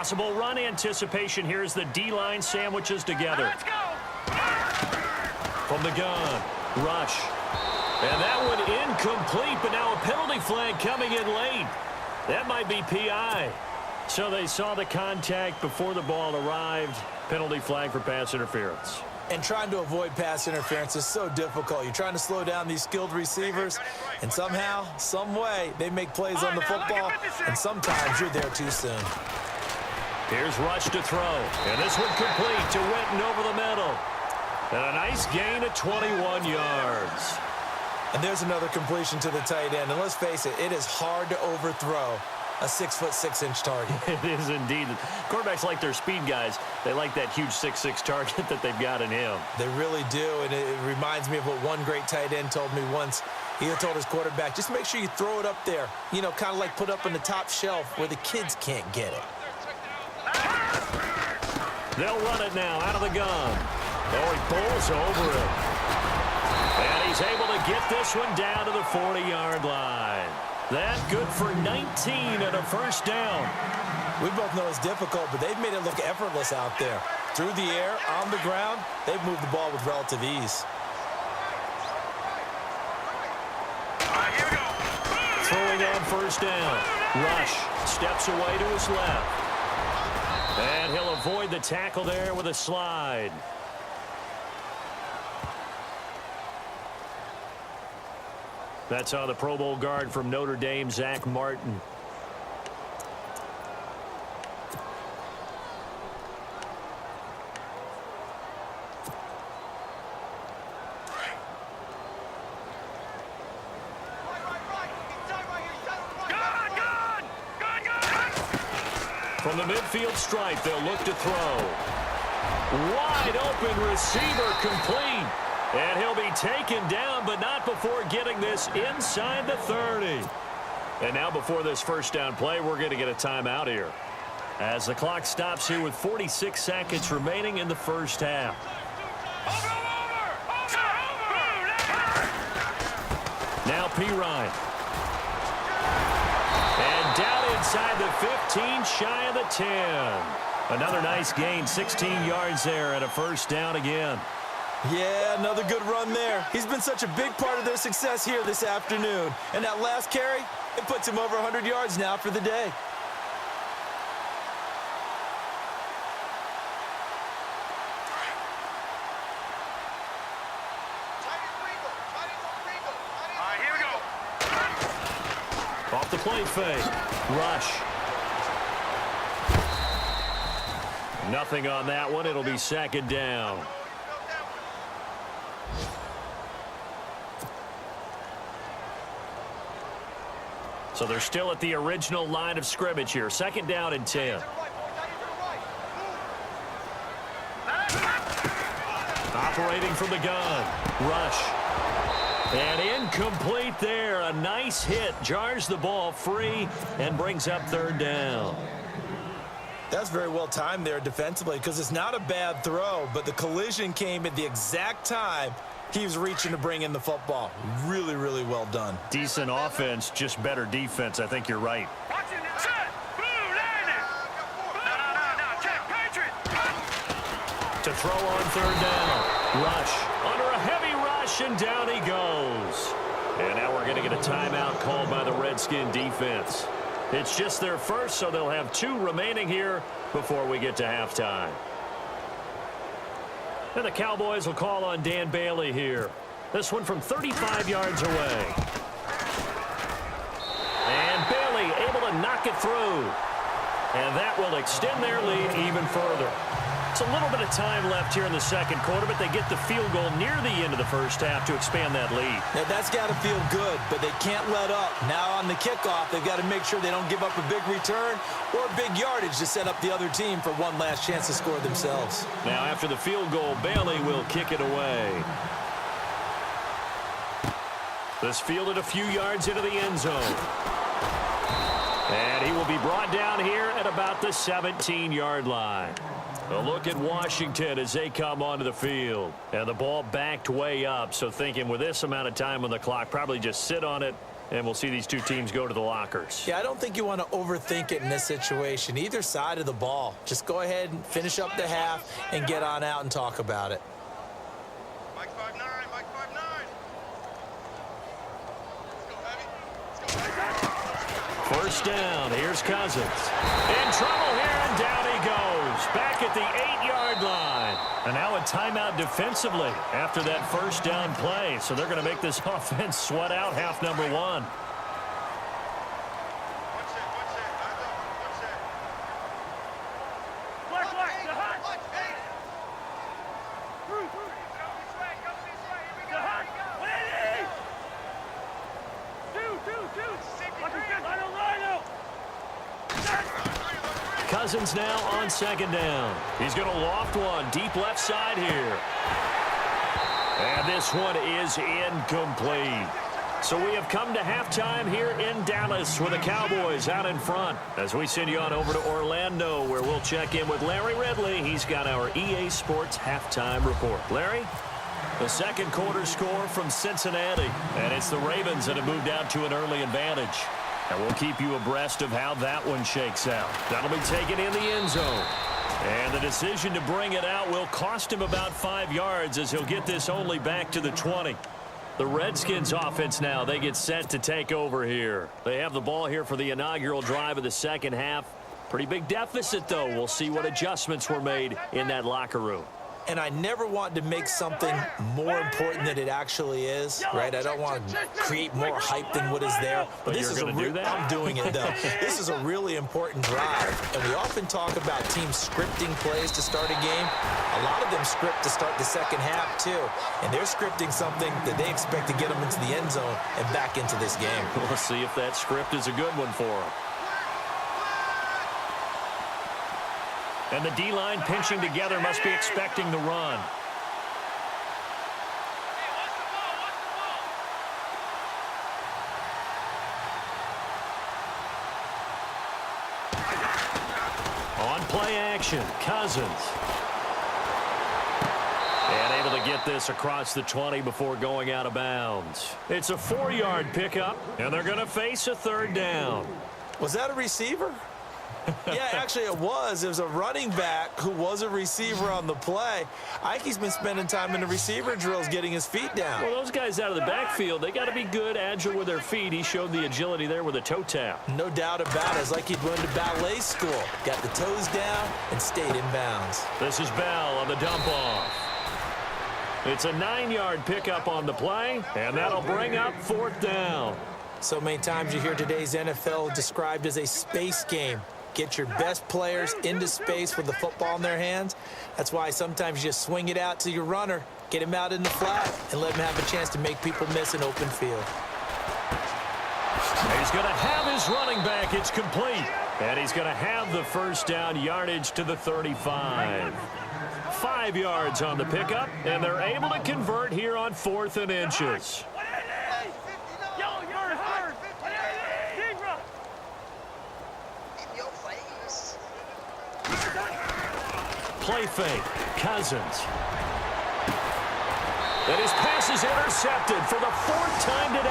Possible run anticipation here as the D-line sandwiches together. Let's go. From the gun, rush. And that one incomplete, but now a penalty flag coming in late. That might be PI. So they saw the contact before the ball arrived. Penalty flag for pass interference. And trying to avoid pass interference is so difficult. You're trying to slow down these skilled receivers, and somehow, some way, they make plays on the football, and sometimes you're there too soon. Here's Rush to throw, and this one complete to Witten over the middle. And a nice gain of 21 yards. And there's another completion to the tight end, and let's face it, it is hard to overthrow a 6'6" target. It is indeed. Quarterbacks like their speed guys. They like that huge 6'6" target that they've got in him. They really do, and it reminds me of what one great tight end told me once. He told his quarterback, just make sure you throw it up there. You know, kind of like put up on the top shelf where the kids can't get it. They'll run it now out of the gun. Oh, he pulls over it. And he's able to get this one down to the 40-yard line. That good for 19 and a first down. We both know it's difficult, but they've made it look effortless out there. Through the air, on the ground, they've moved the ball with relative ease. Here we go. Throwing on first down. Rush steps away to his left. And he'll avoid the tackle there with a slide. That's on the Pro Bowl guard from Notre Dame, Zach Martin. From the midfield stripe, they'll look to throw. Wide open receiver complete. And he'll be taken down, but not before getting this inside the 30. And now before this first down play, we're going to get a timeout here. As the clock stops here with 46 seconds remaining in the first half. Now Pirine. And down inside the 15, shy of the 10. Another nice gain, 16 yards there, and a first down again. Yeah, another good run there. He's been such a big part of their success here this afternoon. And that last carry, it puts him over 100 yards now for the day. Here we go. Off the play fake. Rush. Nothing on that one. It'll be second down. So they're still at the original line of scrimmage here. Second down and 10. Operating from the gun. Rush. And incomplete there. A nice hit. Jars the ball free and brings up third down. That's very well timed there defensively because it's not a bad throw, but the collision came at the exact time he was reaching to bring in the football. Really, really well done. Decent offense, just better defense. I think you're right. To throw on third down. Rush. Under a heavy rush, and down he goes. And now we're going to get a timeout called by the Redskin defense. It's just their first, so they'll have 2 remaining here before we get to halftime. And the Cowboys will call on Dan Bailey here. This one from 35 yards away. And Bailey able to knock it through. And that will extend their lead even further. It's a little bit of time left here in the second quarter, but they get the field goal near the end of the first half to expand that lead. Now, that's got to feel good, but they can't let up. Now on the kickoff, they've got to make sure they don't give up a big return or big yardage to set up the other team for one last chance to score themselves. Now after the field goal, Bailey will kick it away. This fielded a few yards into the end zone. And he will be brought down here at about the 17-yard line. A look at Washington as they come onto the field. And the ball backed way up, so thinking with this amount of time on the clock, probably just sit on it And we'll see these two teams go to the lockers. Yeah, I don't think you want to overthink it in this situation. Either side of the ball. Just go ahead and finish up the half and get on out and talk about it. Mike 5'9", Mike 5'9". Let's go, heavy. First down. Here's Cousins. In trouble here, and down he goes. Back at the 8-yard line. And now a timeout defensively after that first down play. So they're going to make this offense sweat out half number one. One set. One set. Black, the hot. Through. Go this way. Here we go. Cousins now on second down. He's going to loft one deep left side here. And this one is incomplete. So we have come to halftime here in Dallas with the Cowboys out in front. As we send you on over to Orlando, where we'll check in with Larry Ridley. He's got our EA Sports halftime report. Larry? The second quarter score from Cincinnati. And it's the Ravens that have moved out to an early advantage. And we'll keep you abreast of how that one shakes out. That'll be taken in the end zone. And the decision to bring it out will cost him about 5 yards as he'll get this only back to the 20. The Redskins offense now, they get set to take over here. They have the ball here for the inaugural drive of the second half. Pretty big deficit, though. We'll see what adjustments were made in that locker room. And I never want to make something more important than it actually is, right? I don't want to create more hype than what is there. But this is I'm doing it, though. This is a really important drive. And we often talk about teams scripting plays to start a game. A lot of them script to start the second half, too. And they're scripting something that they expect to get them into the end zone and back into this game. We'll see if that script is a good one for them. And the D-line pinching together must be expecting the run. On play action, Cousins. And able to get this across the 20 before going out of bounds. It's a 4-yard pickup, and they're going to face a third down. Was that a receiver? Yeah, actually it was. It was a running back who was a receiver on the play. Ike's been spending time in the receiver drills getting his feet down. Well, those guys out of the backfield, they got to be good, agile with their feet. He showed the agility there with a toe tap. No doubt about it. It's like he'd went to ballet school. Got the toes down and stayed in bounds. This is Bell on the dump off. It's a 9-yard pickup on the play, and that'll bring up fourth down. So many times you hear today's NFL described as a space game. Get your best players into space with the football in their hands. That's why sometimes you just swing it out to your runner, get him out in the flat, and let him have a chance to make people miss an open field. He's going to have his running back. It's complete. And he's going to have the first down yardage to the 35. 5 yards on the pickup, and they're able to convert here on 4th and inches. Play fake. Cousins. And his pass is intercepted for the 4th time today.